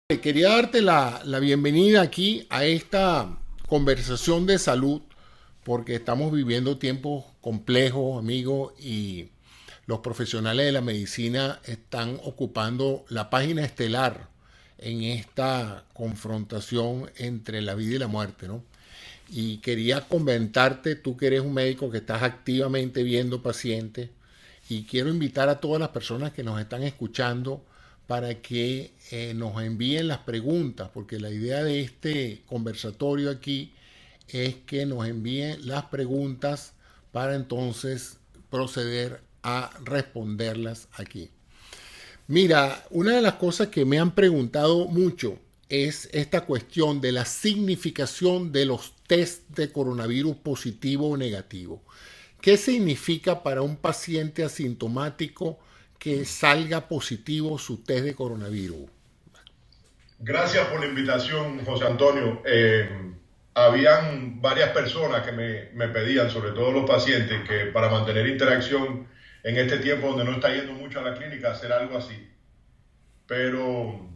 Quería darte la bienvenida aquí a esta conversación de salud, porque estamos viviendo tiempos complejos, amigos, y los profesionales de la medicina están ocupando la página estelar en esta confrontación entre la vida y la muerte, ¿no? Y quería comentarte, tú que eres un médico que estás activamente viendo pacientes, y quiero invitar a todas las personas que nos están escuchando para que nos envíen las preguntas, porque la idea de este conversatorio aquí es que nos envíen las preguntas para entonces proceder a responderlas aquí. Mira, una de las cosas que me han preguntado mucho es esta cuestión de la significación de los test de coronavirus positivo o negativo. ¿Qué significa para un paciente asintomático que salga positivo su test de coronavirus? Gracias por la invitación, José Antonio. Habían varias personas que me pedían, sobre todo los pacientes, que para mantener interacción en este tiempo donde no está yendo mucho a la clínica, hacer algo así. Pero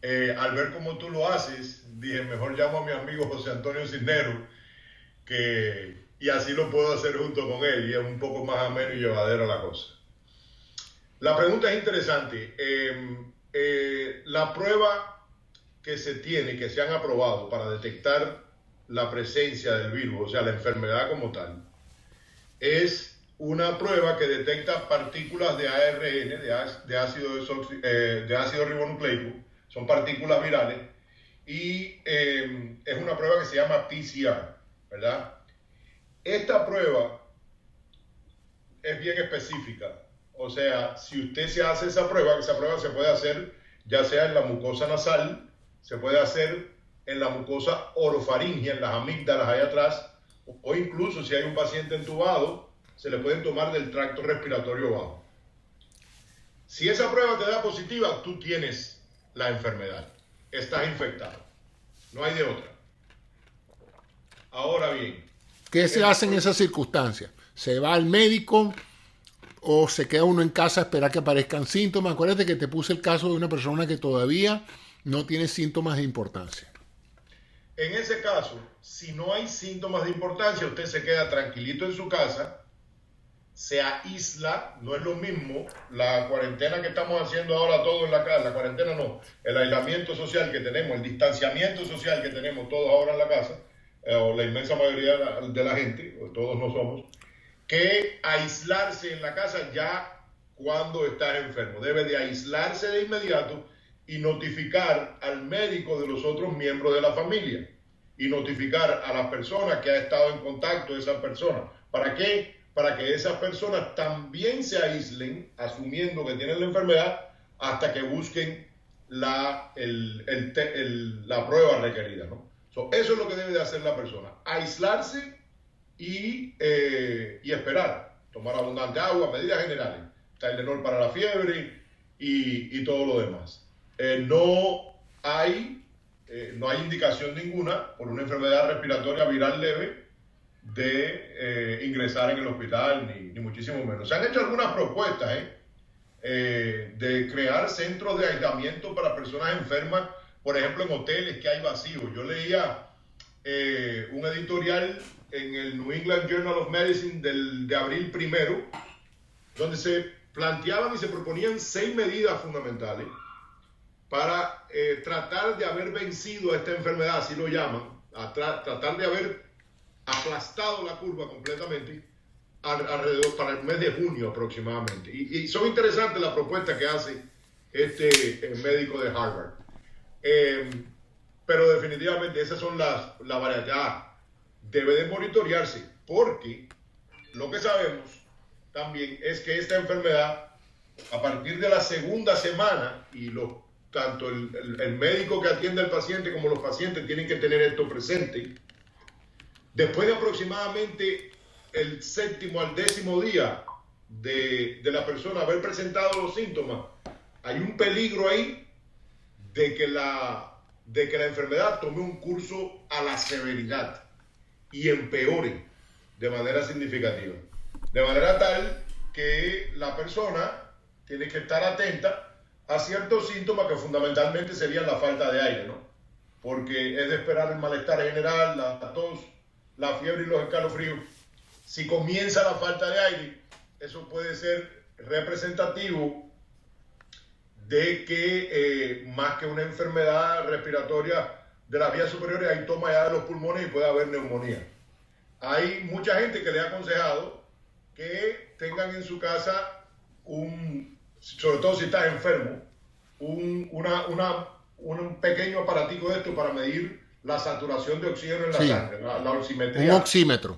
al ver cómo tú lo haces, dije, mejor llamo a mi amigo José Antonio Cisneros, y así lo puedo hacer junto con él, y es un poco más ameno y llevadero la cosa. La pregunta es interesante. La prueba que se tiene, que se han aprobado para detectar la presencia del virus, o sea, la enfermedad como tal, es una prueba que detecta partículas de ARN, de ácido ribonucleico, son partículas virales, y es una prueba que se llama PCR, ¿verdad? Esta prueba es bien específica. O sea, si usted se hace esa prueba se puede hacer ya sea en la mucosa nasal, se puede hacer en la mucosa orofaringea, en las amígdalas allá atrás, o incluso si hay un paciente entubado, se le pueden tomar del tracto respiratorio bajo. Si esa prueba te da positiva, tú tienes la enfermedad, estás infectado, no hay de otra. Ahora bien, ¿Qué se el, hace en esas circunstancias? ¿Se va al médico o se queda uno en casa a esperar que aparezcan síntomas? Acuérdate que te puse el caso de una persona que todavía no tiene síntomas de importancia. en ese caso, si no hay síntomas de importancia, usted se queda tranquilito en su casa, se aísla, no es lo mismo la cuarentena que estamos haciendo ahora todos en la casa, la cuarentena no, el aislamiento social que tenemos, el distanciamiento social que tenemos todos ahora en la casa, o la inmensa mayoría de la gente, o todos no somos, que aislarse en la casa ya cuando estás enfermo. Debe de aislarse de inmediato y notificar al médico de los otros miembros de la familia y notificar a la persona que ha estado en contacto de esa persona. ¿Para qué? Para que esas personas también se aíslen, asumiendo que tienen la enfermedad, hasta que busquen la prueba requerida, ¿no? Eso es lo que debe de hacer la persona, aislarse y esperar, tomar abundante agua, medidas generales, Tylenol para la fiebre y todo lo demás. No hay indicación ninguna por una enfermedad respiratoria viral leve de ingresar en el hospital, ni muchísimo menos. Se han hecho algunas propuestas de crear centros de aislamiento para personas enfermas, por ejemplo en hoteles que hay vacíos. Yo leía un editorial en el New England Journal of Medicine de abril primero, donde se planteaban y se proponían 6 medidas fundamentales para tratar de haber vencido a esta enfermedad, así lo llaman, tratar de haber aplastado la curva completamente alrededor para el mes de junio aproximadamente. Y son interesantes las propuestas que hace este médico de Harvard. Eh, pero definitivamente esas son la variedad. Debe de monitorearse porque lo que sabemos también es que esta enfermedad, a partir de la segunda semana, tanto el médico que atiende al paciente como los pacientes tienen que tener esto presente, después de aproximadamente el séptimo al décimo día de la persona haber presentado los síntomas, hay un peligro ahí de que la enfermedad tome un curso a la severidad y empeore de manera significativa. De manera tal que la persona tiene que estar atenta a ciertos síntomas que fundamentalmente serían la falta de aire, ¿no? Porque es de esperar el malestar general, la tos, la fiebre y los escalofríos. Si comienza la falta de aire, eso puede ser representativo de que más que una enfermedad respiratoria de las vías superiores, hay toma ya de los pulmones y puede haber neumonía. Hay mucha gente que le ha aconsejado que tengan en su casa sobre todo si estás enfermo, un pequeño aparatico de esto para medir la saturación de oxígeno en la sangre, la oximetría. Un oxímetro.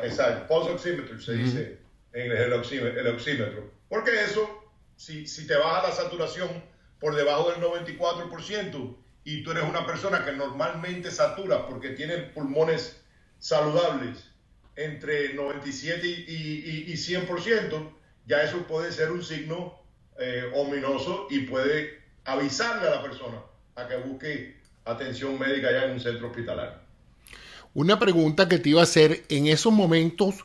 Exacto, pulse oximeter se dice en el oxímetro. Porque eso, si te baja la saturación por debajo del 94% y tú eres una persona que normalmente satura porque tiene pulmones saludables entre 97 y 100%, ya eso puede ser un signo ominoso y puede avisarle a la persona a que busque atención médica ya en un centro hospitalario. Una pregunta que te iba a hacer, en esos momentos,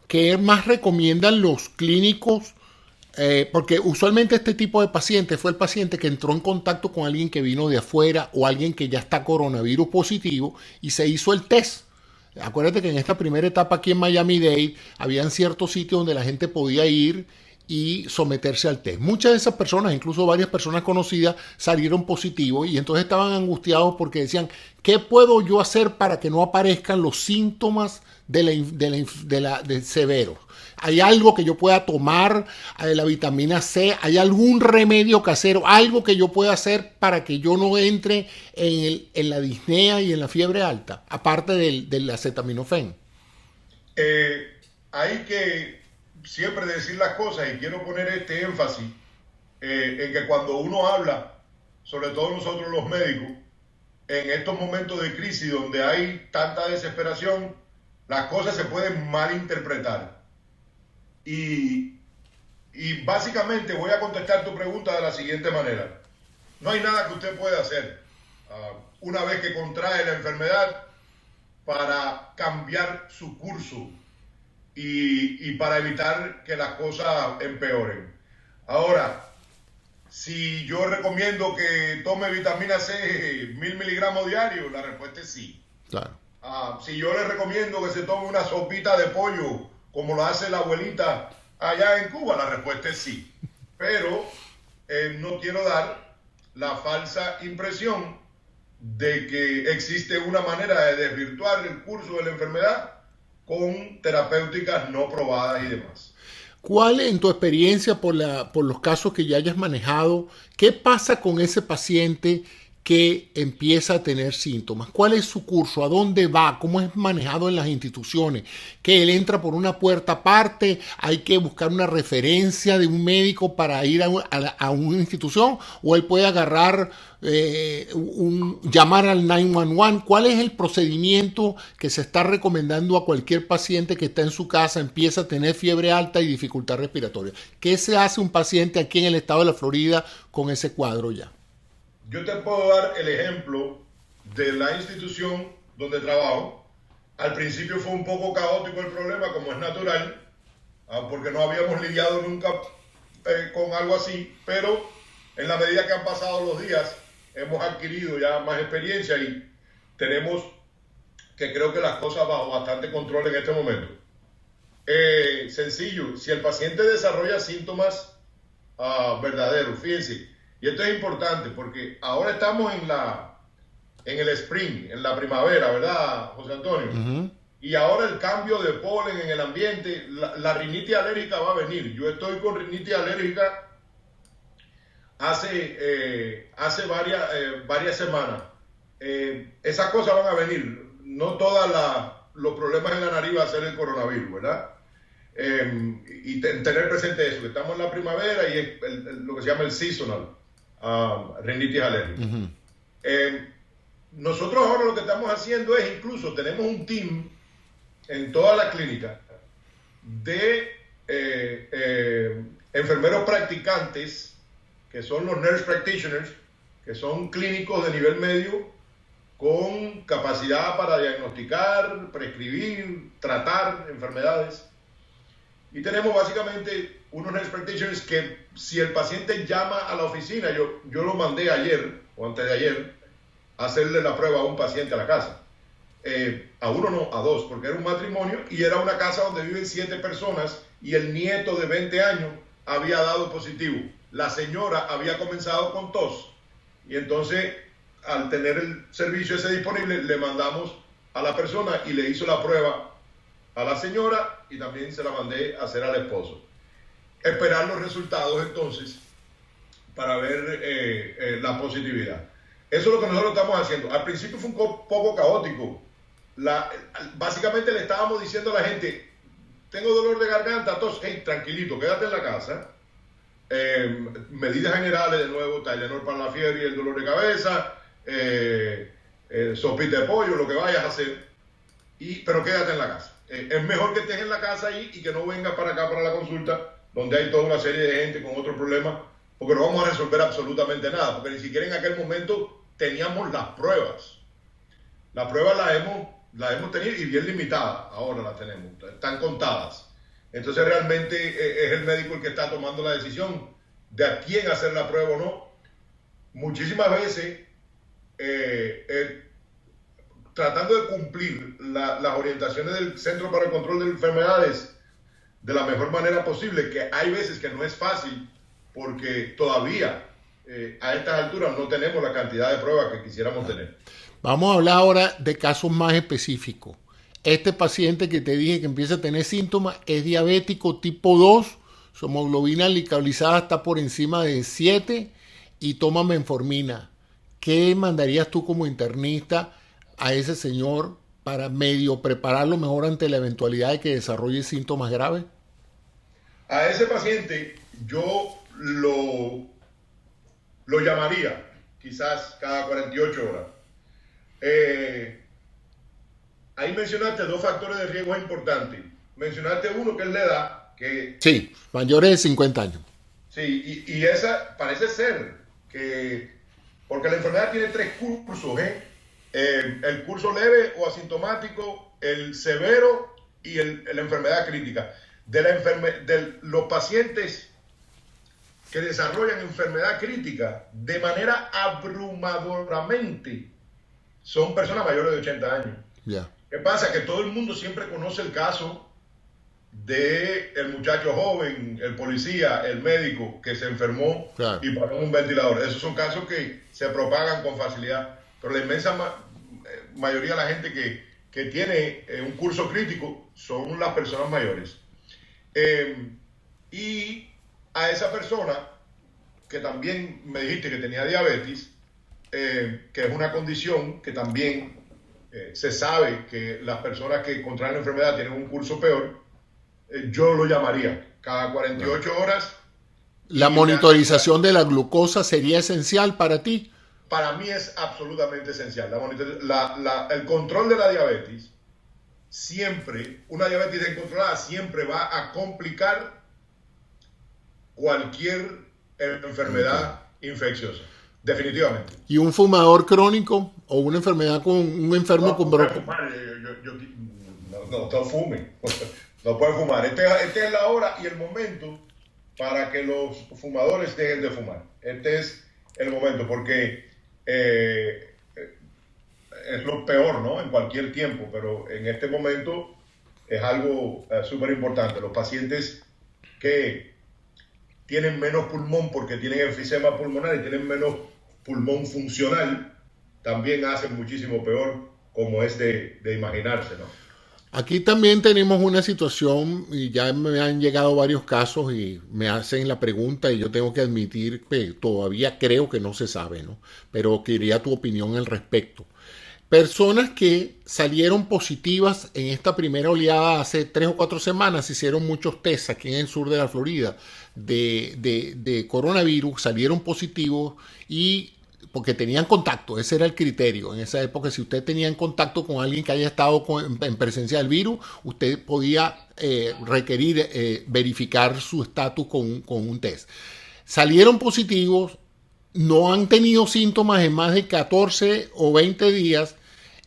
¿qué más recomiendan los clínicos? Porque usualmente este tipo de paciente fue el paciente que entró en contacto con alguien que vino de afuera o alguien que ya está coronavirus positivo y se hizo el test. Acuérdate que en esta primera etapa aquí en Miami-Dade habían ciertos sitios donde la gente podía ir y someterse al test. Muchas de esas personas, incluso varias personas conocidas, salieron positivos y entonces estaban angustiados porque decían, ¿qué puedo yo hacer para que no aparezcan los síntomas de severos? ¿Hay algo que yo pueda tomar de la vitamina C? ¿Hay algún remedio casero? ¿Algo que yo pueda hacer para que yo no entre en la disnea y en la fiebre alta? Aparte del acetaminofén. Hay que siempre decir las cosas y quiero poner este énfasis en que cuando uno habla, sobre todo nosotros los médicos, en estos momentos de crisis donde hay tanta desesperación, las cosas se pueden malinterpretar. Y básicamente voy a contestar tu pregunta de la siguiente manera. No hay nada que usted pueda hacer una vez que contrae la enfermedad para cambiar su curso y para evitar que las cosas empeoren. Ahora, si yo recomiendo que tome vitamina C 1000 miligramos diarios, la respuesta es sí. Claro. Si yo le recomiendo que se tome una sopita de pollo, como lo hace la abuelita allá en Cuba, la respuesta es sí. Pero no quiero dar la falsa impresión de que existe una manera de desvirtuar el curso de la enfermedad con terapéuticas no probadas y demás. ¿Cuál, en tu experiencia, por los casos que ya hayas manejado, qué pasa con ese paciente que empieza a tener síntomas? ¿Cuál es su curso? ¿A dónde va? ¿Cómo es manejado en las instituciones? ¿Que él entra por una puerta aparte? ¿Hay que buscar una referencia de un médico para ir a una institución? ¿O él puede agarrar, llamar al 911? ¿Cuál es el procedimiento que se está recomendando a cualquier paciente que está en su casa, empieza a tener fiebre alta y dificultad respiratoria? ¿Qué se hace un paciente aquí en el estado de la Florida con ese cuadro ya? Yo te puedo dar el ejemplo de la institución donde trabajo. Al principio fue un poco caótico el problema, como es natural, porque no habíamos lidiado nunca con algo así, pero en la medida que han pasado los días, hemos adquirido ya más experiencia y tenemos que creo que las cosas bajo bastante control en este momento. Sencillo, si el paciente desarrolla síntomas verdaderos, fíjense, y esto es importante porque ahora estamos en el spring, en la primavera, ¿verdad, José Antonio? Uh-huh. Y ahora el cambio de polen en el ambiente, la rinitis alérgica va a venir. Yo estoy con rinitis alérgica hace varias semanas. Esas cosas van a venir. No todos los problemas en la nariz va a ser el coronavirus, ¿verdad? Y tener presente eso, que estamos en la primavera y es lo que se llama el seasonal. Rinitis alérgica. Uh-huh. Nosotros ahora lo que estamos haciendo es, incluso tenemos un team en toda la clínica de enfermeros practicantes, que son los nurse practitioners, que son clínicos de nivel medio con capacidad para diagnosticar, prescribir, tratar enfermedades. Y tenemos básicamente unos expectations que si el paciente llama a la oficina, yo lo mandé ayer o antes de ayer a hacerle la prueba a un paciente a la casa. A uno no, a dos, porque era un matrimonio y era una casa donde viven 7 personas y el nieto de 20 años había dado positivo. La señora había comenzado con tos y entonces al tener el servicio ese disponible le mandamos a la persona y le hizo la prueba a la señora y también se la mandé a hacer al esposo. Esperar los resultados entonces para ver la positividad. Eso es lo que nosotros estamos haciendo. Al principio fue un poco caótico. Básicamente le estábamos diciendo a la gente, tengo dolor de garganta, tos, hey, tranquilito, quédate en la casa. Medidas generales de nuevo, Tylenol para la fiebre y el dolor de cabeza, sopita de pollo, lo que vayas a hacer, pero quédate en la casa. Es mejor que estés en la casa ahí y que no vengas para acá para la consulta, donde hay toda una serie de gente con otros problemas, porque no vamos a resolver absolutamente nada, porque ni siquiera en aquel momento teníamos las pruebas. Las pruebas las hemos tenido y bien limitadas, ahora las tenemos, están contadas. Entonces realmente es el médico el que está tomando la decisión de a quién hacer la prueba o no. Muchísimas veces tratando de cumplir las orientaciones del Centro para el Control de Enfermedades de la mejor manera posible, que hay veces que no es fácil porque todavía a estas alturas no tenemos la cantidad de pruebas que quisiéramos tener. Vamos a hablar ahora de casos más específicos. Este paciente que te dije que empieza a tener síntomas es diabético tipo 2, su hemoglobina glicalizada está por encima de 7 y toma metformina. ¿Qué mandarías tú como internista a ese señor para medio prepararlo mejor ante la eventualidad de que desarrolle síntomas graves? A ese paciente yo lo llamaría quizás cada 48 horas. Ahí mencionaste 2 factores de riesgo importantes. Mencionaste uno que es la edad. Sí, mayores de 50 años. Sí, y esa parece ser que, porque la enfermedad tiene 3 cursos, el curso leve o asintomático, el severo y la enfermedad crítica. De los pacientes que desarrollan enfermedad crítica de manera abrumadoramente son personas mayores de 80 años. Yeah. ¿Qué pasa? Que todo el mundo siempre conoce el caso del muchacho joven, el policía, el médico que se enfermó, claro, y pagó un ventilador. Esos son casos que se propagan con facilidad. Pero la inmensa mayoría de la gente que tiene un curso crítico son las personas mayores. Y a esa persona que también me dijiste que tenía diabetes, que es una condición que también se sabe que las personas que contraen la enfermedad tienen un curso peor, yo lo llamaría cada 48 horas. ¿La monitorización de la glucosa sería esencial para ti? Para mí es absolutamente esencial. El control de la diabetes, siempre, una diabetes incontrolada siempre va a complicar cualquier enfermedad infecciosa. Definitivamente. ¿Y un fumador crónico o una enfermedad con un enfermo con bronquitis? No fume. No pueden fumar. Este es la hora y el momento para que los fumadores dejen de fumar. Este es el momento porque es lo peor, ¿no? En cualquier tiempo, pero en este momento es algo súper importante. Los pacientes que tienen menos pulmón porque tienen enfisema pulmonar y tienen menos pulmón funcional, también hacen muchísimo peor, como es de imaginarse, ¿no? Aquí también tenemos una situación, y ya me han llegado varios casos y me hacen la pregunta y yo tengo que admitir que todavía creo que no se sabe, ¿no? Pero quería tu opinión al respecto. Personas que salieron positivas en esta primera oleada hace 3 o 4 semanas, se hicieron muchos tests aquí en el sur de la Florida de coronavirus, salieron positivos y porque tenían contacto, ese era el criterio. En esa época, si usted tenía en contacto con alguien que haya estado en presencia del virus, usted podía requerir verificar su estatus con un test. Salieron positivos, no han tenido síntomas en más de 14 o 20 días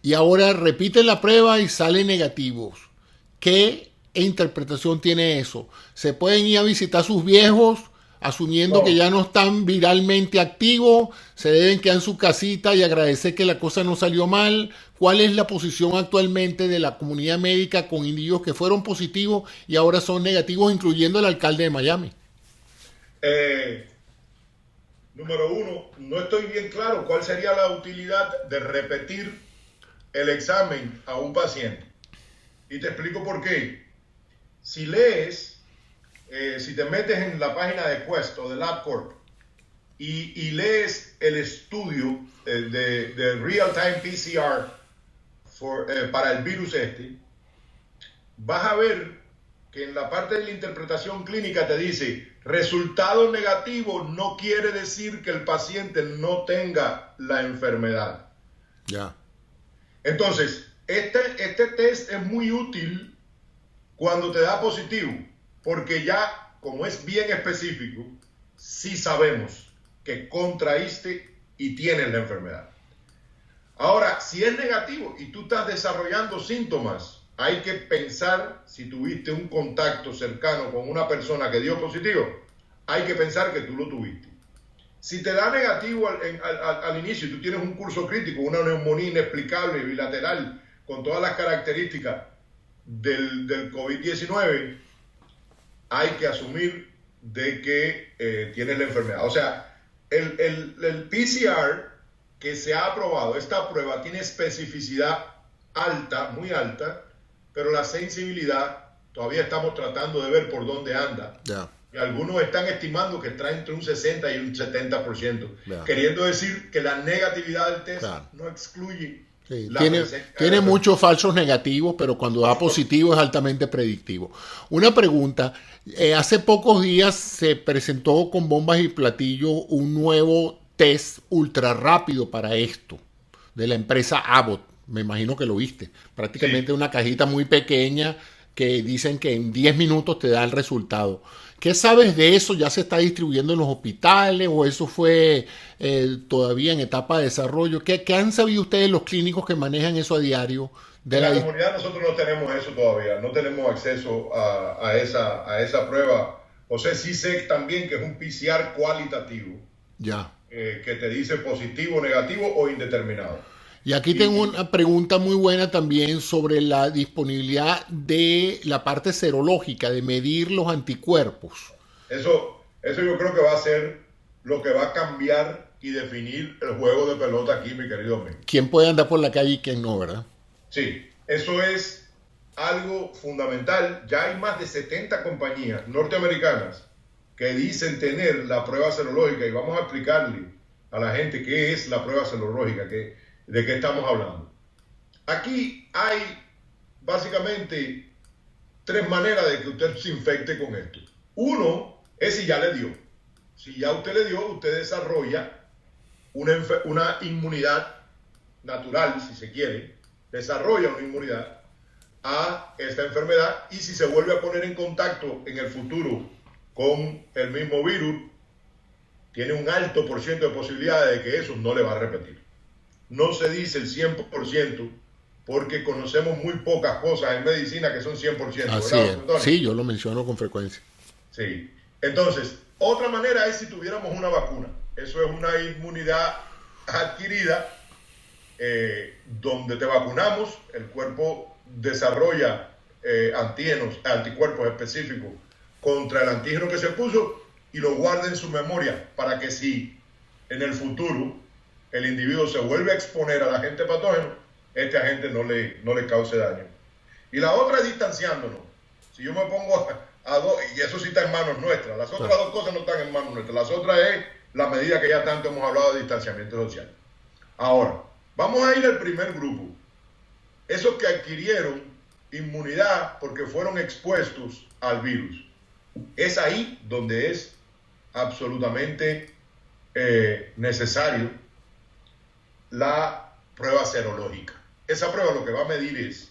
y ahora repiten la prueba y salen negativos. ¿Qué e interpretación tiene eso? ¿Se pueden ir a visitar a sus viejos, asumiendo que No, ya no están viralmente activos? ¿Se deben quedar en su casita y agradecer que la cosa no salió mal? ¿Cuál es la posición actualmente de la comunidad médica con individuos que fueron positivos y ahora son negativos, incluyendo el alcalde de Miami? eh, número uno, no estoy bien claro cuál sería la utilidad de repetir el examen a un paciente. Y te explico por qué. Si lees, si te metes en la página de Quest o de LabCorp y lees el estudio de Real Time PCR para el virus vas a ver que en la parte de la interpretación clínica te dice, resultado negativo no quiere decir que el paciente no tenga la enfermedad. Ya. Entonces, este test es muy útil cuando te da positivo, porque ya, como es bien específico, sí sabemos que contraíste y tienes la enfermedad. Ahora, si es negativo y tú estás desarrollando síntomas, hay que pensar, si tuviste un contacto cercano con una persona que dio positivo, hay que pensar que tú lo tuviste. Si te da negativo al inicio y tú tienes un curso crítico, una neumonía inexplicable, bilateral, con todas las características del COVID-19, hay que asumir de que tienes la enfermedad. O sea, el PCR que se ha aprobado, esta prueba tiene especificidad alta, muy alta, pero la sensibilidad todavía estamos tratando de ver por dónde anda. Ya. Y algunos están estimando que está entre un 60 y un 70%, Ya. queriendo decir que la negatividad del test Claro. no excluye Sí, la tiene, presencia de tiene la enfermedad. muchos falsos negativos, pero cuando da positivo es altamente predictivo. Una pregunta, hace pocos días se presentó con bombas y platillos un nuevo test ultra rápido para esto, de la empresa Abbott. Me imagino que lo viste. Prácticamente Sí. una cajita muy pequeña que dicen que en 10 minutos te da el resultado. ¿Qué sabes de eso? ¿Ya se está distribuyendo en los hospitales o eso fue todavía en etapa de desarrollo? ¿Qué han sabido ustedes los clínicos que manejan eso a diario? De En la la comunidad nosotros no tenemos eso todavía, no tenemos acceso a esa prueba. O sea, sí sé también que es un PCR cualitativo, Ya. que te dice positivo, negativo o indeterminado. Y aquí tengo Y una pregunta muy buena también sobre la disponibilidad de la parte serológica, de medir los anticuerpos. eso yo creo que va a ser lo que va a cambiar y definir el juego de pelota aquí, mi querido amigo. ¿Quién puede andar por la calle y quién no, verdad? Sí, eso es algo fundamental. Ya hay más de 70 compañías norteamericanas que dicen tener la prueba serológica y vamos a explicarle a la gente qué es la prueba serológica, de qué estamos hablando. Aquí hay básicamente tres maneras de que usted se infecte con esto. Uno es si ya le dio. Si ya usted le dio, usted desarrolla una inmunidad natural, si se quiere, desarrolla una inmunidad a esta enfermedad y si se vuelve a poner en contacto en el futuro con el mismo virus, tiene un alto por ciento de posibilidades de que eso no le va a repetir. No se dice el 100% porque conocemos muy pocas cosas en medicina que son 100%, Así ¿verdad, es. doctor Tony? Sí, yo lo menciono con frecuencia. Sí. Entonces, otra manera es si tuviéramos una vacuna. Eso es una inmunidad adquirida donde te vacunamos, el cuerpo desarrolla anticuerpos específicos contra el antígeno que se puso y lo guarda en su memoria para que si en el futuro el individuo se vuelve a exponer al agente patógeno, este agente no le cause daño. Y la otra es distanciándonos. Si yo me pongo a dos, y eso sí está en manos nuestras, las otras dos cosas no están en manos nuestras, las otras es la medida que ya tanto hemos hablado de distanciamiento social. Ahora, vamos a ir al primer grupo. Esos que adquirieron inmunidad porque fueron expuestos al virus. Es ahí donde es absolutamente necesario la prueba serológica. Esa prueba lo que va a medir es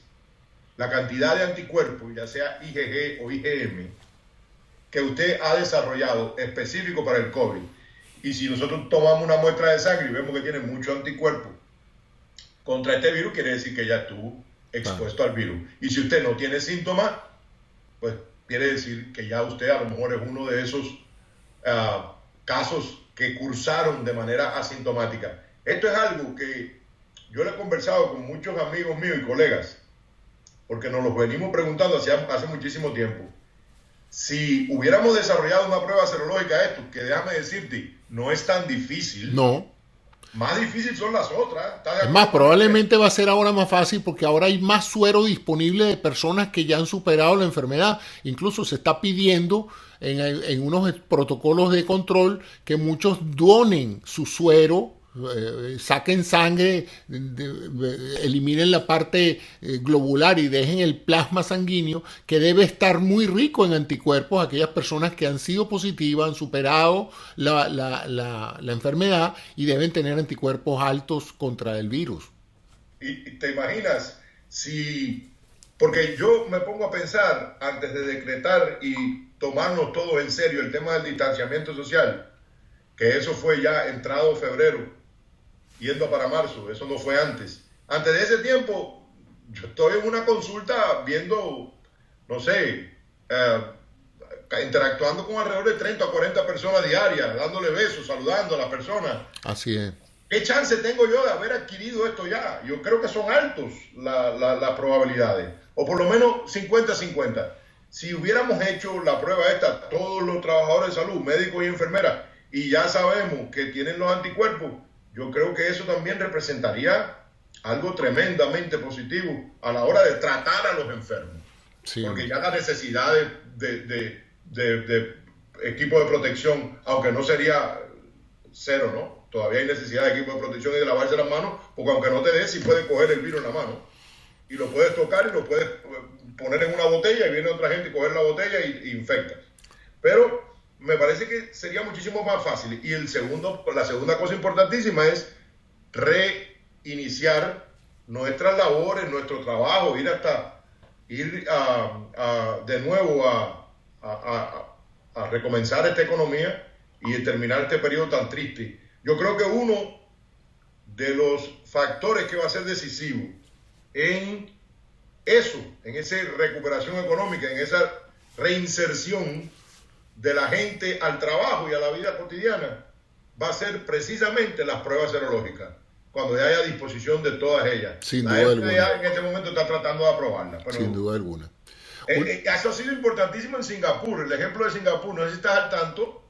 la cantidad de anticuerpos, ya sea IgG o IgM, que usted ha desarrollado específico para el COVID. Y si nosotros tomamos una muestra de sangre y vemos que tiene mucho anticuerpo contra este virus, quiere decir que ya estuvo expuesto al virus. Y si usted no tiene síntomas, pues quiere decir que ya usted a lo mejor es uno de esos casos que cursaron de manera asintomática. Esto es algo que yo le he conversado con muchos amigos míos y colegas, porque nos lo venimos preguntando hace muchísimo tiempo. Si hubiéramos desarrollado una prueba serológica esto, que déjame decirte, no es tan difícil. No. Más difícil son las otras. Es más, probablemente va a ser ahora más fácil porque ahora hay más suero disponible de personas que ya han superado la enfermedad. Incluso se está pidiendo en unos protocolos de control que muchos donen su suero, saquen sangre, eliminen la parte globular y dejen el plasma sanguíneo, que debe estar muy rico en anticuerpos. Aquellas personas que han sido positivas, han superado la enfermedad y deben tener anticuerpos altos contra el virus. Y te imaginas si, porque yo me pongo a pensar antes de decretar y tomarnos todos en serio el tema del distanciamiento social, que eso fue ya entrado febrero, yendo para marzo, eso no fue antes. Antes de ese tiempo, yo estoy en una consulta viendo, no sé, interactuando con alrededor de 30 o 40 personas diarias, dándole besos, saludando a las personas. Así es. ¿Qué chance tengo yo de haber adquirido esto ya? Yo creo que son altos las probabilidades, o por lo menos 50-50. Si hubiéramos hecho la prueba esta, todos los trabajadores de salud, médicos y enfermeras, y ya sabemos que tienen los anticuerpos, yo creo que eso también representaría algo tremendamente positivo a la hora de tratar a los enfermos. Sí. Porque ya la necesidad de equipo de protección, aunque no sería cero, ¿no? Todavía hay necesidad de equipo de protección y de lavarse las manos, porque aunque no te dé, sí puedes coger el virus en la mano. Y lo puedes tocar y lo puedes poner en una botella y viene otra gente y coger la botella y infecta. Pero me parece que sería muchísimo más fácil. Y la segunda cosa importantísima es reiniciar nuestras labores, nuestro trabajo, ir de nuevo a recomenzar esta economía y terminar este periodo tan triste. Yo creo que uno de los factores que va a ser decisivo en eso, en esa recuperación económica, en esa reinserción de la gente al trabajo y a la vida cotidiana, va a ser precisamente las pruebas serológicas, cuando ya haya disposición de todas ellas. Sin duda alguna. Ya en este momento está tratando de aprobarla. Pero sin duda alguna. Eso ha sido importantísimo en Singapur. El ejemplo de Singapur, no sé si estás al tanto,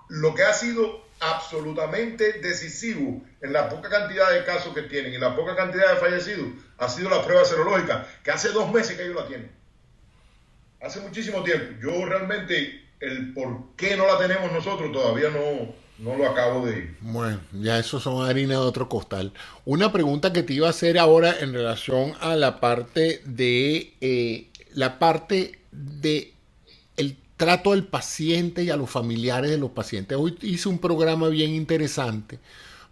lo que ha sido absolutamente decisivo en la poca cantidad de casos que tienen y la poca cantidad de fallecidos ha sido la prueba serológica, que hace 2 meses que ellos la tienen. Hace muchísimo tiempo. Yo realmente el por qué no la tenemos nosotros todavía no lo acabo de... Bueno, ya eso son harina de otro costal. Una pregunta que te iba a hacer ahora en relación a la parte de el trato al paciente y a los familiares de los pacientes. Hoy hice un programa bien interesante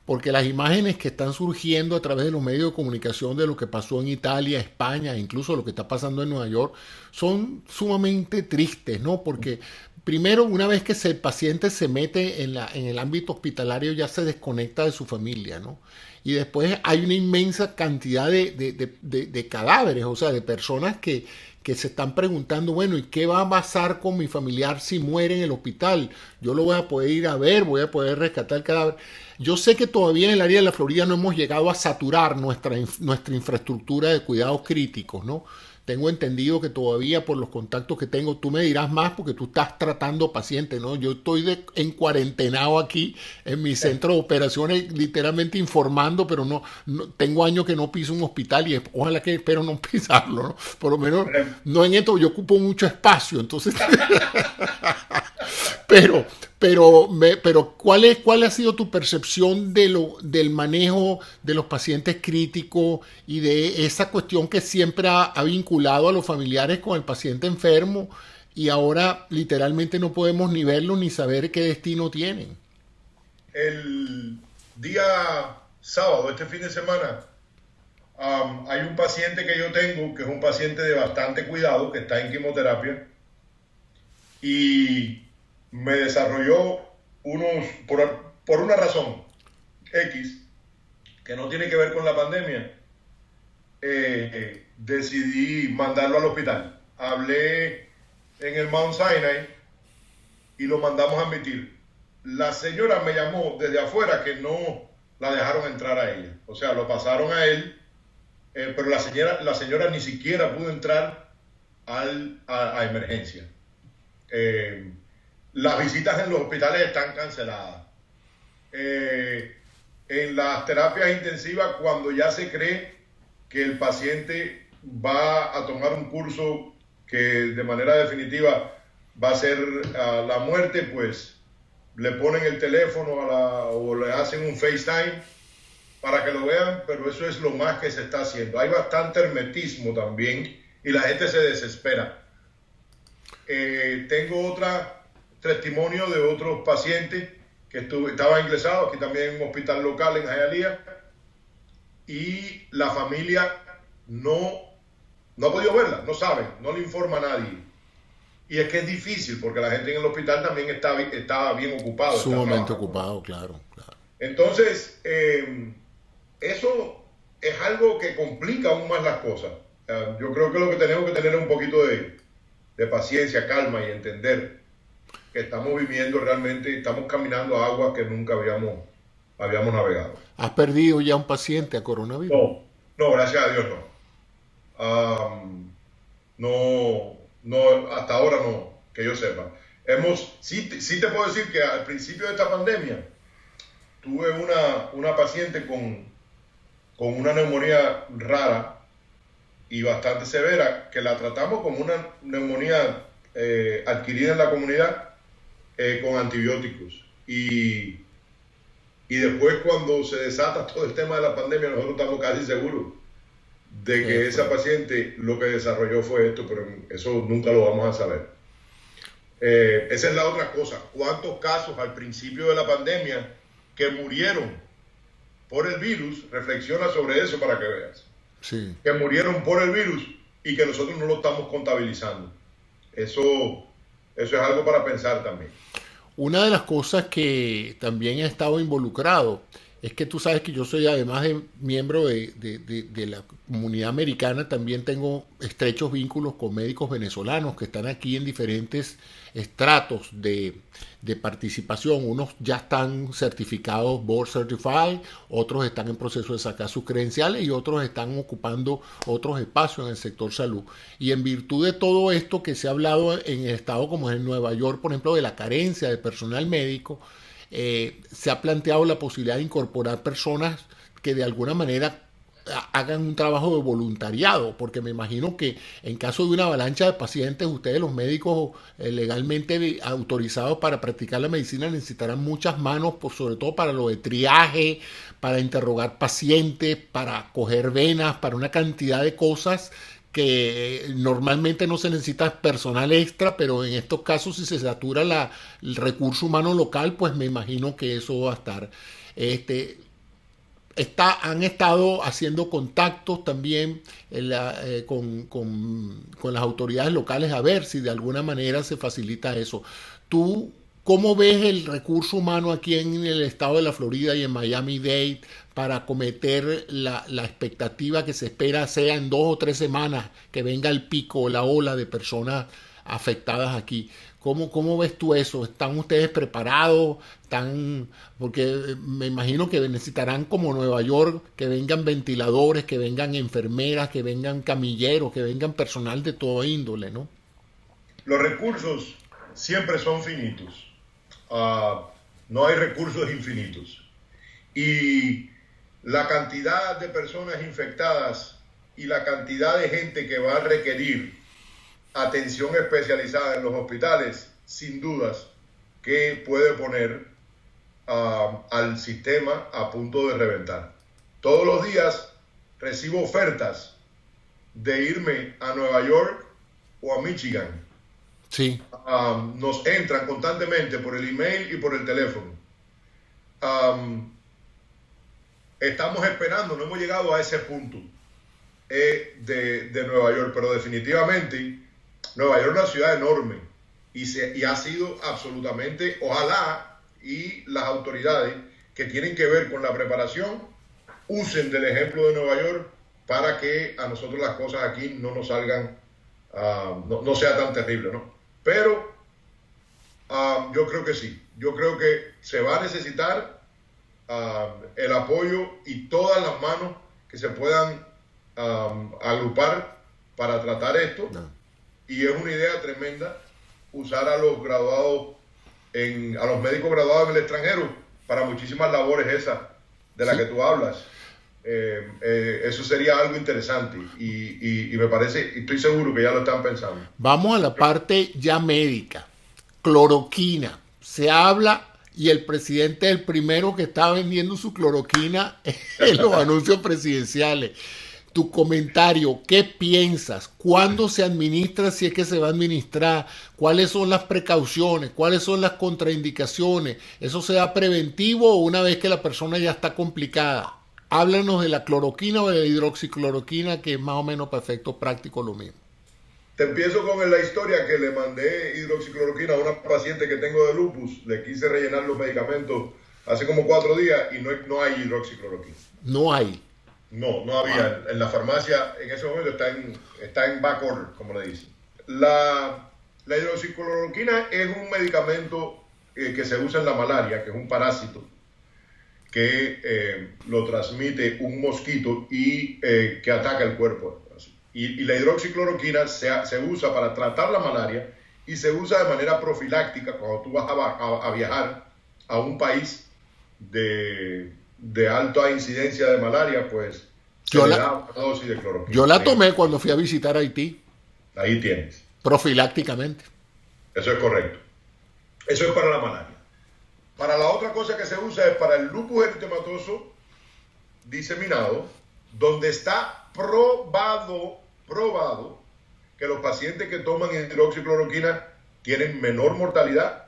porque las imágenes que están surgiendo a través de los medios de comunicación de lo que pasó en Italia, España, incluso lo que está pasando en Nueva York, son sumamente tristes, ¿no? Porque primero, una vez que el paciente se mete en el ámbito hospitalario, ya se desconecta de su familia, ¿no? Y después hay una inmensa cantidad de cadáveres, o sea, de personas que se están preguntando, bueno, ¿y qué va a pasar con mi familiar si muere en el hospital? Yo lo voy a poder ir a ver, voy a poder rescatar el cadáver. Yo sé que todavía en el área de la Florida no hemos llegado a saturar nuestra infraestructura de cuidados críticos, ¿no? Tengo entendido que todavía por los contactos que tengo, tú me dirás más porque tú estás tratando pacientes, ¿no? Yo estoy en cuarentenado aquí en mi centro de operaciones, literalmente informando, pero no tengo años que no piso un hospital y ojalá que espero no pisarlo, ¿no? Por lo menos no en esto, yo ocupo mucho espacio, entonces... Pero ¿cuál ha sido tu percepción del manejo de los pacientes críticos y de esa cuestión que siempre ha vinculado a los familiares con el paciente enfermo y ahora literalmente no podemos ni verlo ni saber qué destino tienen? El día sábado, este fin de semana, hay un paciente que yo tengo que es un paciente de bastante cuidado, que está en quimioterapia y me desarrolló por una razón X, que no tiene que ver con la pandemia, decidí mandarlo al hospital. Hablé en el Mount Sinai y lo mandamos a admitir. La señora me llamó desde afuera que no la dejaron entrar a ella. O sea, lo pasaron a él, pero la señora ni siquiera pudo entrar a emergencia. Las visitas en los hospitales están canceladas. En las terapias intensivas, cuando ya se cree que el paciente va a tomar un curso que de manera definitiva va a ser la muerte, pues le ponen el teléfono o le hacen un FaceTime para que lo vean, pero eso es lo más que se está haciendo. Hay bastante hermetismo también y la gente se desespera. Tengo otro testimonio de otros pacientes que estaban ingresados aquí también en un hospital local en Hialeah y la familia no ha podido verla, no saben, no le informa a nadie. Y es que es difícil porque la gente en el hospital también está bien ocupado. Sumamente ocupado, claro. Entonces, eso es algo que complica aún más las cosas. Yo creo que lo que tenemos que tener es un poquito de paciencia, calma y entender que estamos viviendo realmente, estamos caminando a aguas que nunca habíamos navegado. ¿Has perdido ya un paciente a coronavirus? No, gracias a Dios no. No, hasta ahora no, que yo sepa. Sí te puedo decir que al principio de esta pandemia tuve una paciente con una neumonía rara y bastante severa, que la tratamos como una neumonía adquirida en la comunidad con antibióticos. Y después, cuando se desata todo el tema de la pandemia, nosotros estamos casi seguros de que esa paciente lo que desarrolló fue esto, pero eso nunca lo vamos a saber. Esa es la otra cosa. ¿Cuántos casos al principio de la pandemia que murieron por el virus? Reflexiona sobre eso para que veas. Sí. Que murieron por el virus y que nosotros no lo estamos contabilizando. Eso es algo para pensar también. Una de las cosas que también he estado involucrado es que tú sabes que yo soy, además de miembro de la comunidad americana, también tengo estrechos vínculos con médicos venezolanos que están aquí en diferentes estratos de participación. Unos ya están certificados Board Certified, otros están en proceso de sacar sus credenciales y otros están ocupando otros espacios en el sector salud. Y en virtud de todo esto que se ha hablado en el estado como es en Nueva York, por ejemplo, de la carencia de personal médico, se ha planteado la posibilidad de incorporar personas que de alguna manera hagan un trabajo de voluntariado, porque me imagino que en caso de una avalancha de pacientes, ustedes los médicos legalmente autorizados para practicar la medicina necesitarán muchas manos, sobre todo para lo de triaje, para interrogar pacientes, para coger venas, para una cantidad de cosas que normalmente no se necesita personal extra, pero en estos casos si se satura el recurso humano local, pues me imagino que eso va a estar. Este, han estado haciendo contactos también con las autoridades locales a ver si de alguna manera se facilita eso. ¿Tú cómo ves el recurso humano aquí en el estado de la Florida y en Miami-Dade para acometer la expectativa que se espera sea en 2 o 3 semanas que venga el pico o la ola de personas afectadas aquí? ¿Cómo ves tú eso? ¿Están ustedes preparados? Porque me imagino que necesitarán como Nueva York que vengan ventiladores, que vengan enfermeras, que vengan camilleros, que vengan personal de toda índole, ¿no? Los recursos siempre son finitos. No hay recursos infinitos. Y la cantidad de personas infectadas y la cantidad de gente que va a requerir atención especializada en los hospitales, sin dudas, que puede poner al sistema a punto de reventar. Todos los días recibo ofertas de irme a Nueva York o a Michigan. Sí. Nos entran constantemente por el email y por el teléfono. Estamos esperando, no hemos llegado a ese punto de Nueva York, pero definitivamente Nueva York es una ciudad enorme y ha sido absolutamente, ojalá, y las autoridades que tienen que ver con la preparación usen del ejemplo de Nueva York para que a nosotros las cosas aquí no nos salgan, no sea tan terrible, ¿no? Pero yo creo que sí, yo creo que se va a necesitar el apoyo y todas las manos que se puedan agrupar para tratar esto. No. Y es una idea tremenda usar a los graduados, a los médicos graduados en el extranjero para muchísimas labores esas de las que tú hablas. Eso sería algo interesante y me parece, y estoy seguro que ya lo están pensando. Vamos a la parte ya médica. Cloroquina. Se habla y el presidente es el primero que está vendiendo su cloroquina en los anuncios presidenciales. Tu comentario, ¿qué piensas? ¿Cuándo se administra, si es que se va a administrar? ¿Cuáles son las precauciones? ¿Cuáles son las contraindicaciones? ¿Eso se da preventivo o una vez que la persona ya está complicada? Háblanos de la cloroquina o de la hidroxicloroquina, que es más o menos para efectos prácticos lo mismo. Te empiezo con la historia que le mandé hidroxicloroquina a una paciente que tengo de lupus. Le quise rellenar los medicamentos hace como 4 días y no hay hidroxicloroquina. No hay. No había. En la farmacia en ese momento está en back order, como le dicen. La hidroxicloroquina es un medicamento que se usa en la malaria, que es un parásito que lo transmite un mosquito y que ataca el cuerpo. Y la hidroxicloroquina se usa para tratar la malaria y se usa de manera profiláctica cuando tú vas a viajar a un país de alta incidencia de malaria, pues se le da una dosis de cloroquina. Yo la tomé cuando fui a visitar Haití. Ahí tienes. Profilácticamente. Eso es correcto. Eso es para la malaria. Para la otra cosa que se usa es para el lupus eritematoso diseminado, donde está probado que los pacientes que toman hidroxicloroquina tienen menor mortalidad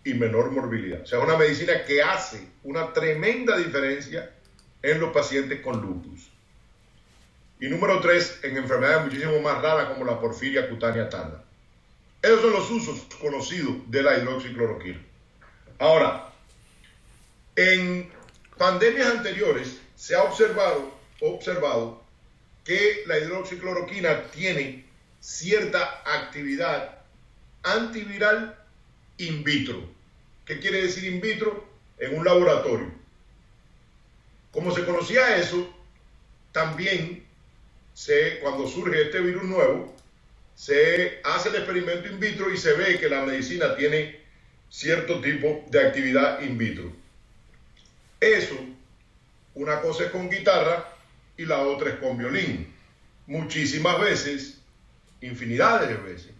y menor morbilidad. O sea, es una medicina que hace una tremenda diferencia en los pacientes con lupus. Y número 3, en enfermedades muchísimo más raras como la porfiria cutánea tanda. Esos son los usos conocidos de la hidroxicloroquina. Ahora, en pandemias anteriores se ha observado que la hidroxicloroquina tiene cierta actividad antiviral in vitro. ¿Qué quiere decir in vitro? En un laboratorio. Como se conocía eso, también cuando surge este virus nuevo, se hace el experimento in vitro y se ve que la medicina tiene cierto tipo de actividad in vitro. Eso, una cosa es con guitarra y la otra es con violín. Muchísimas veces, infinidades de veces,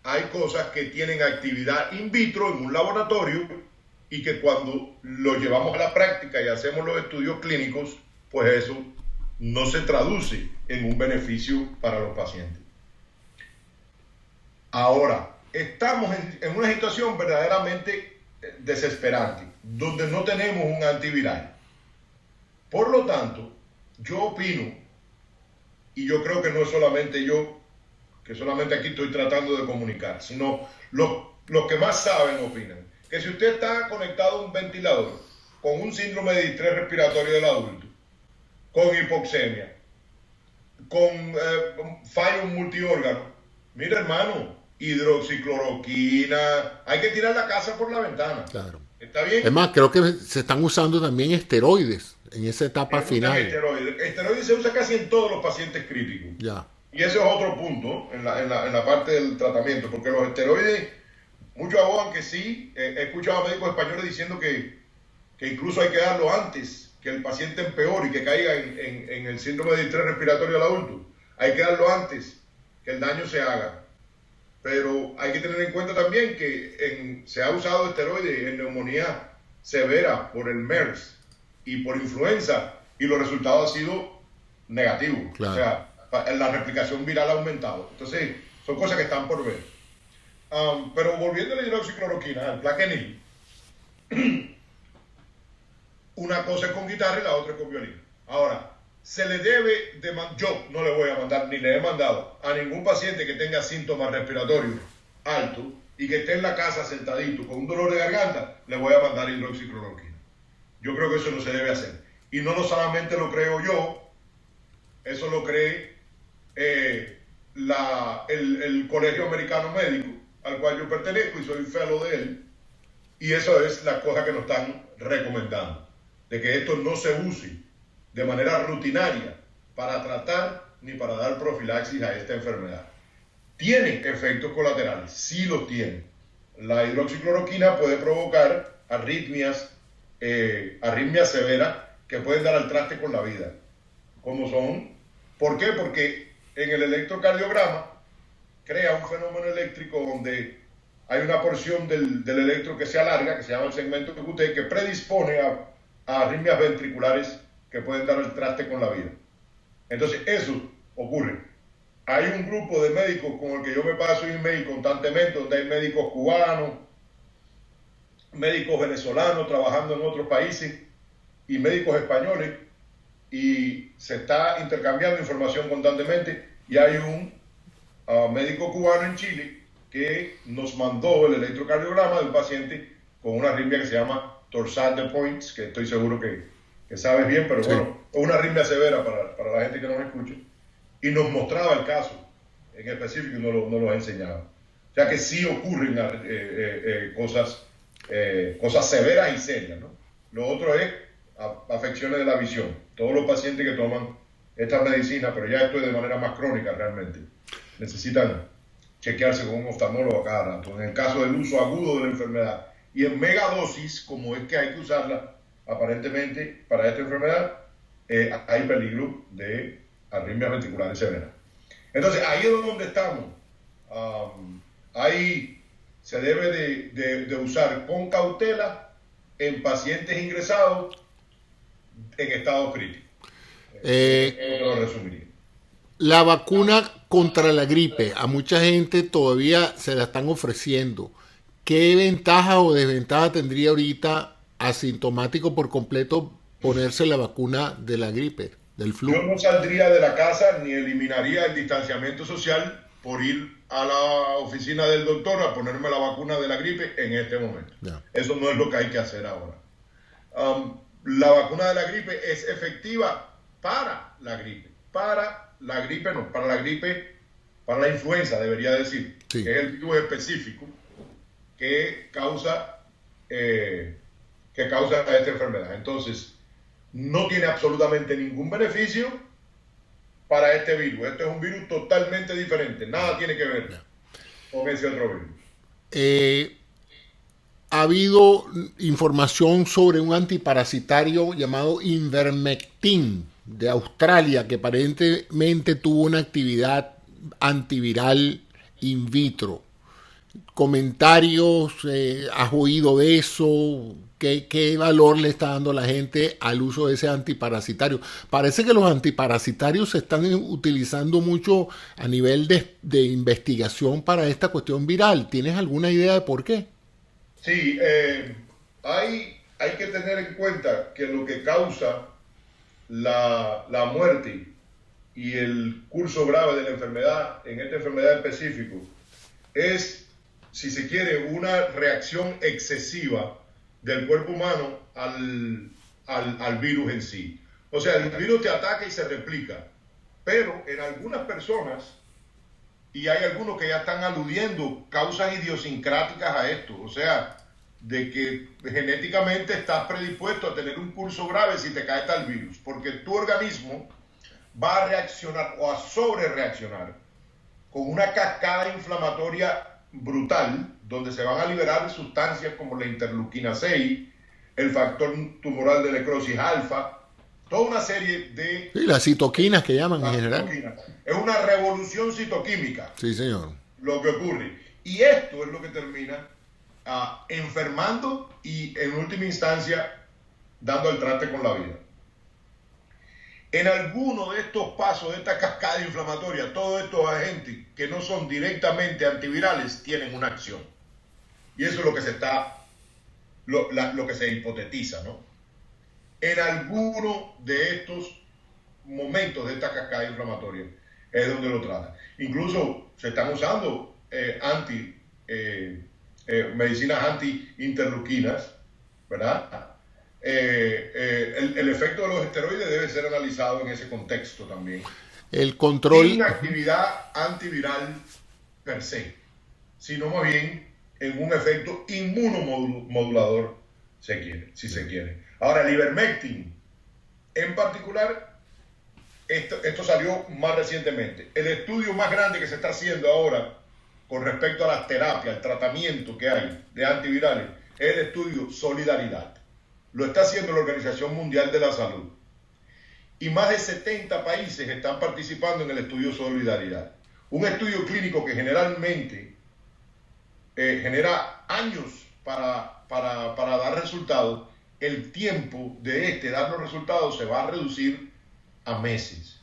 hay cosas que tienen actividad in vitro en un laboratorio y que cuando lo llevamos a la práctica y hacemos los estudios clínicos, pues eso no se traduce en un beneficio para los pacientes. Ahora, estamos en una situación verdaderamente desesperante, donde no tenemos un antiviral. Por lo tanto, yo opino, y yo creo que no es solamente yo, que solamente aquí estoy tratando de comunicar, sino los que más saben opinan, que si usted está conectado a un ventilador con un síndrome de distrés respiratorio del adulto, con hipoxemia, con fallo multiórgano, mira hermano, hidroxicloroquina, hay que tirar la casa por la ventana. Claro. ¿Está bien? Es más, creo que se están usando también esteroides en esa etapa final. Esteroides se usa casi en todos los pacientes críticos. Ya. Y ese es otro punto en la parte del tratamiento, porque los esteroides, muchos abogan que sí. He escuchado a médicos españoles diciendo que incluso hay que darlo antes, que el paciente empeore y que caiga en el síndrome de distrés respiratorio del adulto. Hay que darlo antes, que el daño se haga. Pero hay que tener en cuenta también que se ha usado esteroides en neumonía severa por el MERS y por influenza, y los resultados han sido negativos. Claro. O sea, la replicación viral ha aumentado. Entonces, son cosas que están por ver. Pero volviendo a la hidroxicloroquina, al Plaquenil, una cosa es con guitarra y la otra es con violín. Ahora, se le debe yo no le voy a mandar, ni le he mandado a ningún paciente que tenga síntomas respiratorios altos y que esté en la casa sentadito con un dolor de garganta, le voy a mandar hidroxicloroquina. Yo creo que eso no se debe hacer. Y no solamente lo creo yo, Eso lo cree el Colegio Americano Médico, al cual yo pertenezco y soy fellow de él. Y eso es la cosa que nos están recomendando, de que esto no se use de manera rutinaria para tratar ni para dar profilaxis a esta enfermedad. ¿Tiene efectos colaterales? Sí los tiene. La hidroxicloroquina puede provocar arritmias severas que pueden dar al traste con la vida. ¿Cómo son? ¿Por qué? Porque en el electrocardiograma crea un fenómeno eléctrico donde hay una porción del electro que se alarga, que se llama el segmento QT, que predispone a arritmias ventriculares que pueden dar el traste con la vida. Entonces, eso ocurre. Hay un grupo de médicos con el que yo me paso email constantemente, donde hay médicos cubanos, médicos venezolanos trabajando en otros países y médicos españoles, y se está intercambiando información constantemente, y hay un médico cubano en Chile que nos mandó el electrocardiograma de un paciente con una arritmia que se llama Torsades de Points, que estoy seguro que sabes bien, pero sí, bueno, es una arritmia severa para la gente que nos escucha, y nos mostraba el caso en específico y nos lo enseñaba. O sea que sí ocurren cosas severas y serias, ¿no? Lo otro es afecciones de la visión. Todos los pacientes que toman estas medicinas, pero ya esto es de manera más crónica realmente, necesitan chequearse con un oftalmólogo a cada rato. En el caso del uso agudo de la enfermedad y en megadosis, como es que hay que usarla aparentemente para esta enfermedad, hay peligro de arritmias ventriculares severas. Entonces, ahí es donde estamos. Ahí se debe de usar con cautela en pacientes ingresados en estado crítico. Lo resumiría. La vacuna contra la gripe, a mucha gente todavía se la están ofreciendo. ¿Qué ventaja o desventaja tendría ahorita asintomático por completo ponerse la vacuna de la gripe, del flu? Yo no saldría de la casa ni eliminaría el distanciamiento social por ir a la oficina del doctor a ponerme la vacuna de la gripe en este momento. Yeah. Eso no es lo que hay que hacer ahora. La vacuna de la gripe es efectiva para la gripe. Para la influenza, debería decir, sí, que es el virus específico que causa esta enfermedad. Entonces, no tiene absolutamente ningún beneficio para este virus. Este es un virus totalmente diferente. Nada tiene que ver con ese otro virus. Ha habido información sobre un antiparasitario llamado Ivermectin de Australia, que aparentemente tuvo una actividad antiviral in vitro. ¿Comentarios? ¿Has oído de eso? ¿Qué valor le está dando la gente al uso de ese antiparasitario? Parece que los antiparasitarios se están utilizando mucho a nivel de investigación para esta cuestión viral. ¿Tienes alguna idea de por qué? Sí, hay que tener en cuenta que lo que causa la muerte y el curso grave de la enfermedad, en esta enfermedad específica, es, si se quiere, una reacción excesiva del cuerpo humano al virus en sí. O sea, el virus te ataca y se replica, pero en algunas personas, y hay algunos que ya están aludiendo causas idiosincráticas a esto, o sea, de que genéticamente estás predispuesto a tener un curso grave si te cae tal virus, porque tu organismo va a reaccionar o a sobrereaccionar con una cascada inflamatoria brutal, donde se van a liberar sustancias como la interleuquina 6, el factor tumoral de necrosis alfa, toda una serie de... Sí, las citoquinas que llaman en general. Es una revolución citoquímica. Sí, señor. Lo que ocurre. Y esto es lo que termina enfermando y, en última instancia, dando el traste con la vida. En alguno de estos pasos, de esta cascada inflamatoria, todos estos agentes que no son directamente antivirales tienen una acción. Y eso es lo que lo que se hipotetiza, ¿no? En alguno de estos momentos de esta cascada inflamatoria es donde lo trata. Incluso se están usando medicinas anti-interleuquinas, ¿verdad? el efecto de los esteroides debe ser analizado en ese contexto también. El control... Sin actividad antiviral per se, sino más bien en un efecto inmunomodulador, si se quiere. Ahora, el ivermectin, en particular, esto salió más recientemente. El estudio más grande que se está haciendo ahora con respecto a las terapias, el tratamiento que hay de antivirales, es el estudio Solidaridad. Lo está haciendo la Organización Mundial de la Salud. Y más de 70 países están participando en el estudio Solidaridad. Un estudio clínico que generalmente genera años para dar resultados. El tiempo de dar los resultados se va a reducir a meses.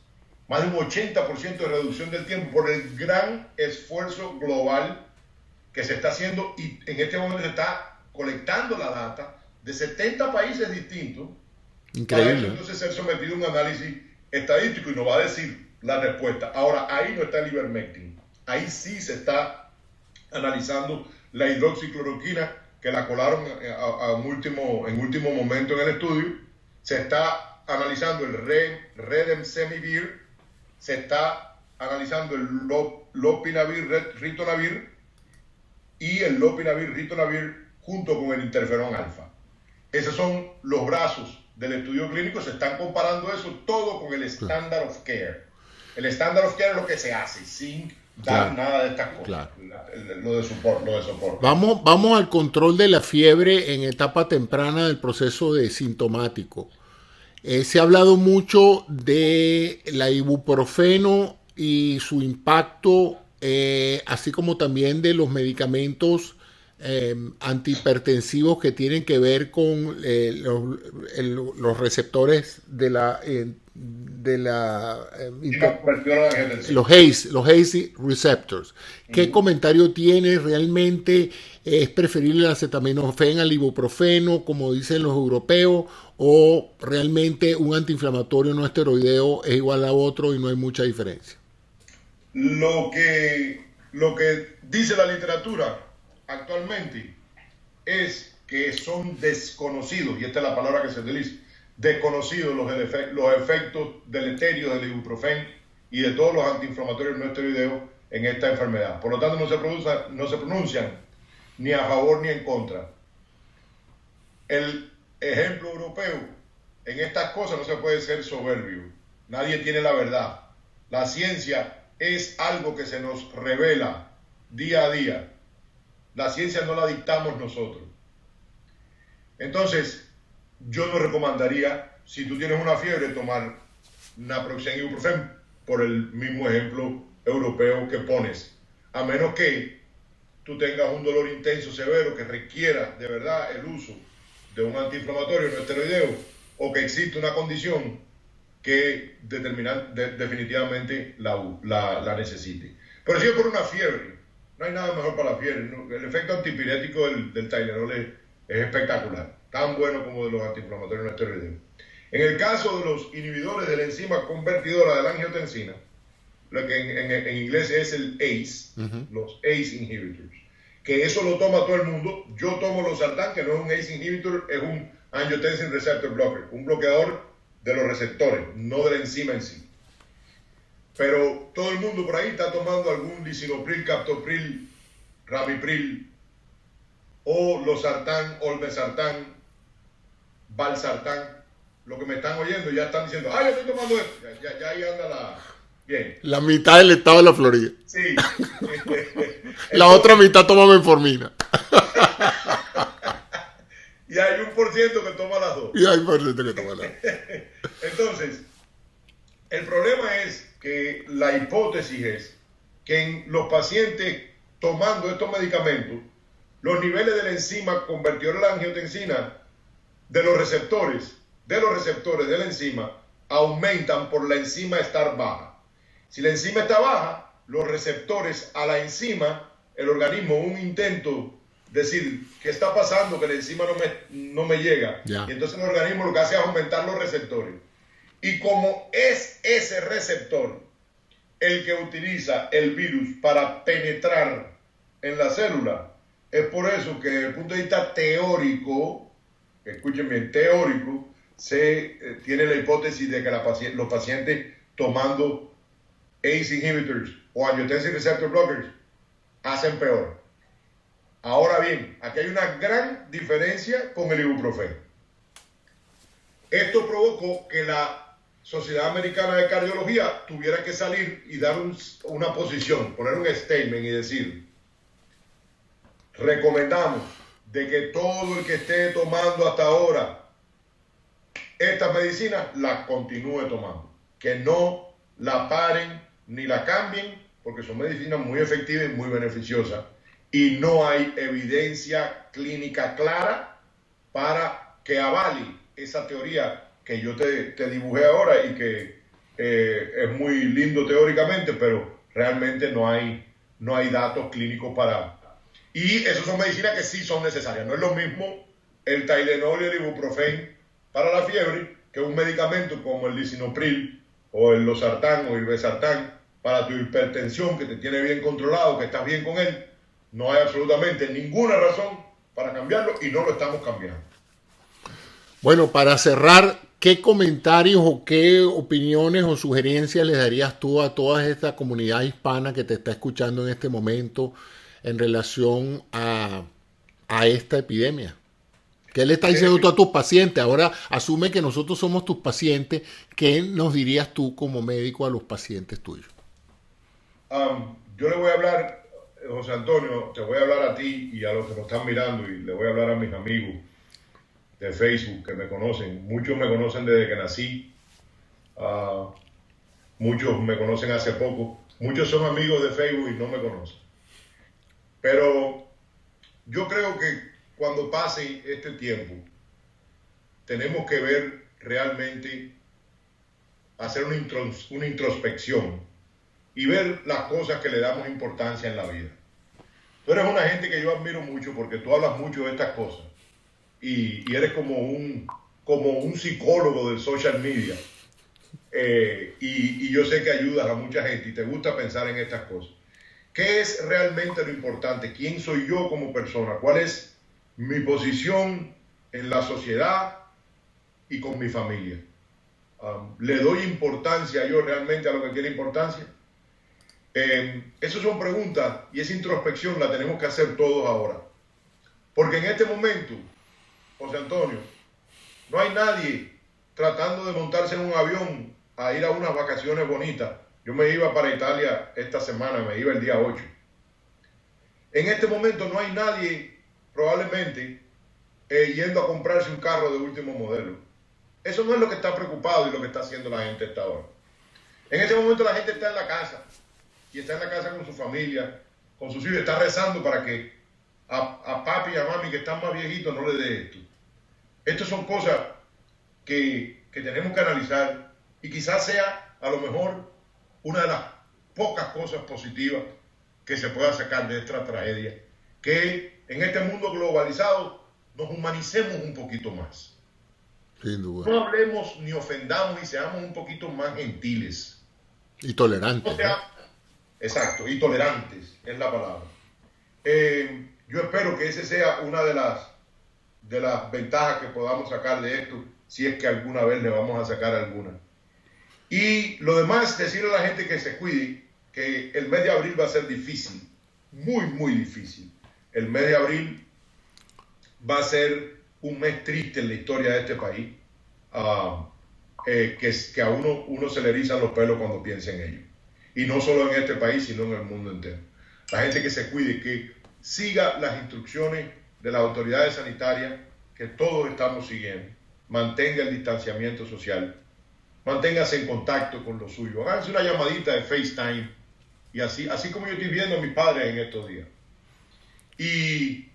Más de un 80% de reducción del tiempo por el gran esfuerzo global que se está haciendo, y en este momento se está colectando la data de 70 países distintos. Increíble. Para entonces ser sometido a un análisis estadístico y nos va a decir la respuesta. Ahora, ahí no está el ivermectin. Ahí sí se está analizando la hidroxicloroquina, que la colaron en último momento en el estudio. Se está analizando el Redemsevir, se está analizando el lopinavir-ritonavir y el lopinavir-ritonavir junto con el interferón alfa. Esos son los brazos del estudio clínico. Se están comparando eso todo con el standard of care. El standard of care es lo que se hace sin dar nada de estas cosas. Lo de soporte. Vamos al control de la fiebre en etapa temprana del proceso de sintomático. Se ha hablado mucho de la ibuprofeno y su impacto, así como también de los medicamentos antihipertensivos que tienen que ver con los receptores de los ACE receptors. ¿Qué comentario tiene? ¿Realmente es preferible el acetaminofén al ibuprofeno, como dicen los europeos, o realmente un antiinflamatorio no esteroideo es igual a otro y no hay mucha diferencia? Lo que dice la literatura actualmente es que son desconocidos, y esta es la palabra que se utiliza, desconocidos los efectos deleterios del ibuprofeno y de todos los antiinflamatorios no esteroideos en esta enfermedad. Por lo tanto, no se pronuncian ni a favor ni en contra. El ejemplo europeo en estas cosas no se puede ser soberbio. Nadie tiene la verdad. La ciencia es algo que se nos revela día a día. La ciencia no la dictamos nosotros. Entonces, yo no recomendaría, si tú tienes una fiebre, tomar naproxen y ibuprofeno, por el mismo ejemplo europeo que pones, a menos que tú tengas un dolor intenso severo que requiera de verdad el uso de un antiinflamatorio no esteroideo, o que existe una condición que definitivamente la necesite. Pero si es por una fiebre, no hay nada mejor para la fiebre, ¿no? El efecto antipirético del Tylenol es espectacular, tan bueno como de los antiinflamatorios no esteroideos. En el caso de los inhibidores de la enzima convertidora de la angiotensina, lo que en inglés es el ACE, los ACE inhibitors, que eso lo toma todo el mundo. Yo tomo losartán, que no es un ACE inhibitor, es un angiotensin receptor blocker, un bloqueador de los receptores, no de la enzima en sí. Pero todo el mundo por ahí está tomando algún lisinopril, captopril, ramipril, o losartán, olmesartán, valsartán. Lo que me están oyendo ya están diciendo, yo estoy tomando esto. Ya ahí anda bien. La mitad del estado de la Florida. Sí. La otra mitad toma metformina. Y hay 1% que toma las dos. Entonces, el problema es que la hipótesis es que en los pacientes tomando estos medicamentos, los niveles de la enzima convertidora de la angiotensina de los receptores de la enzima aumentan por la enzima estar baja. Si la enzima está baja, los receptores a la enzima, el organismo, un intento, decir, ¿qué está pasando? Que la enzima no me llega. Y entonces el organismo lo que hace es aumentar los receptores. Y como es ese receptor el que utiliza el virus para penetrar en la célula, es por eso que desde el punto de vista teórico, escuchen bien, teórico, tiene la hipótesis de que los pacientes tomando ACE inhibitors o angiotensin receptor blockers hacen peor. Ahora bien, aquí hay una gran diferencia con el ibuprofeno. Esto provocó que la Sociedad Americana de Cardiología tuviera que salir y dar una posición, poner un statement y decir: recomendamos de que todo el que esté tomando hasta ahora estas medicinas las continúe tomando, que no la paren ni la cambien, porque son medicinas muy efectivas y muy beneficiosas, y no hay evidencia clínica clara para que avale esa teoría que yo te dibujé ahora y que es muy lindo teóricamente, pero realmente no hay datos clínicos para... Y esas son medicinas que sí son necesarias. No es lo mismo el Tylenol y el ibuprofeno para la fiebre que un medicamento como el lisinopril o el losartán o el irbesartán para tu hipertensión, que te tiene bien controlado, que estás bien con él. No hay absolutamente ninguna razón para cambiarlo y no lo estamos cambiando. Bueno, para cerrar, ¿qué comentarios o qué opiniones o sugerencias le darías tú a toda esta comunidad hispana que te está escuchando en este momento en relación a esta epidemia? ¿Qué le estás diciendo tú a tus pacientes? Ahora asume que nosotros somos tus pacientes. ¿Qué nos dirías tú como médico a los pacientes tuyos? Yo le voy a hablar, José Antonio, te voy a hablar a ti y a los que nos están mirando, y le voy a hablar a mis amigos de Facebook que me conocen. Muchos me conocen desde que nací, muchos me conocen hace poco, muchos son amigos de Facebook y no me conocen. Pero yo creo que cuando pase este tiempo, tenemos que ver realmente, hacer una introspección y ver las cosas que le damos importancia en la vida. Tú eres una gente que yo admiro mucho porque tú hablas mucho de estas cosas y eres como un psicólogo del social media, y yo sé que ayudas a mucha gente y te gusta pensar en estas cosas. ¿Qué es realmente lo importante? ¿Quién soy yo como persona? ¿Cuál es mi posición en la sociedad y con mi familia? ¿Le doy importancia yo realmente a lo que tiene importancia? Esas son preguntas y esa introspección la tenemos que hacer todos ahora. Porque en este momento, José Antonio, no hay nadie tratando de montarse en un avión a ir a unas vacaciones bonitas. Yo me iba para Italia esta semana, me iba el día 8. En este momento no hay nadie probablemente yendo a comprarse un carro de último modelo. Eso no es lo que está preocupado y lo que está haciendo la gente hasta ahora. En este momento la gente está en la casa y está en la casa con su familia, con sus hijos, está rezando para que a papi y a mami que están más viejitos no le dé esto. Estas son cosas que tenemos que analizar y quizás sea a lo mejor una de las pocas cosas positivas que se pueda sacar de esta tragedia, que en este mundo globalizado nos humanicemos un poquito más. Sin duda. No hablemos ni ofendamos y seamos un poquito más gentiles. Y tolerantes. O sea, exacto, y tolerantes es la palabra. Yo espero que esa sea una de las ventajas que podamos sacar de esto, si es que alguna vez le vamos a sacar alguna. Y lo demás, decirle a la gente que se cuide, que el mes de abril va a ser difícil, muy, muy difícil. El mes de abril va a ser un mes triste en la historia de este país, que a uno se le erizan los pelos cuando piensa en ello. Y no solo en este país, sino en el mundo entero. La gente que se cuide, que siga las instrucciones de las autoridades sanitarias, que todos estamos siguiendo, mantenga el distanciamiento social, manténgase en contacto con los suyos, háganse una llamadita de FaceTime, y así como yo estoy viendo a mis padres en estos días. Y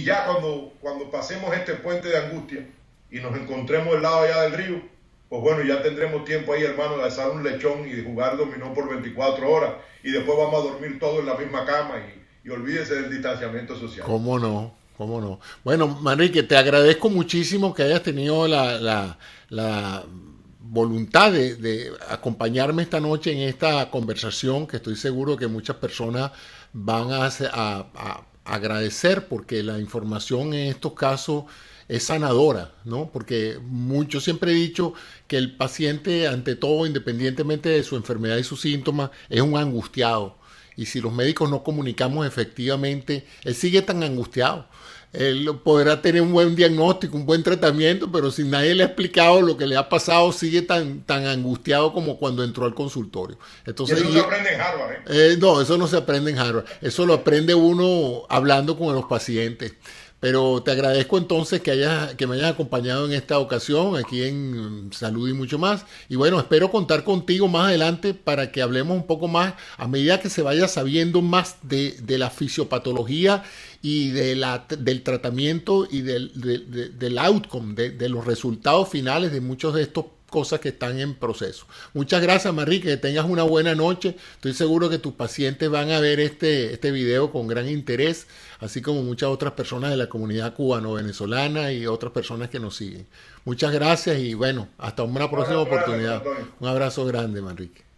ya cuando pasemos este puente de angustia y nos encontremos del lado allá del río, pues bueno, ya tendremos tiempo ahí, hermano, de asar un lechón y de jugar dominó por 24 horas, y después vamos a dormir todos en la misma cama y olvídese del distanciamiento social. ¿Cómo no? ¿Cómo no? Bueno, Manrique, te agradezco muchísimo que hayas tenido la voluntad de acompañarme esta noche en esta conversación, que estoy seguro que muchas personas van a agradecer, porque la información en estos casos es sanadora, ¿no? Porque yo siempre he dicho que el paciente, ante todo, independientemente de su enfermedad y sus síntomas, es un angustiado. Y si los médicos no comunicamos efectivamente, él sigue tan angustiado. Él podrá tener un buen diagnóstico, un buen tratamiento, pero si nadie le ha explicado lo que le ha pasado, sigue tan angustiado como cuando entró al consultorio. Y Entonces, eso se aprende en Harvard, ¿eh? no, eso no se aprende en Harvard. Eso lo aprende uno hablando con los pacientes. Pero te agradezco entonces que me hayas acompañado en esta ocasión, aquí en Salud y mucho más. Y bueno, espero contar contigo más adelante para que hablemos un poco más a medida que se vaya sabiendo más de la fisiopatología y del tratamiento y del outcome, de los resultados finales de muchos de estos cosas que están en proceso. Muchas gracias, Manrique, que tengas una buena noche. Estoy seguro que tus pacientes van a ver este video con gran interés, así como muchas otras personas de la comunidad cubano-venezolana y otras personas que nos siguen. Muchas gracias y bueno, hasta una próxima oportunidad. Un abrazo grande, Manrique.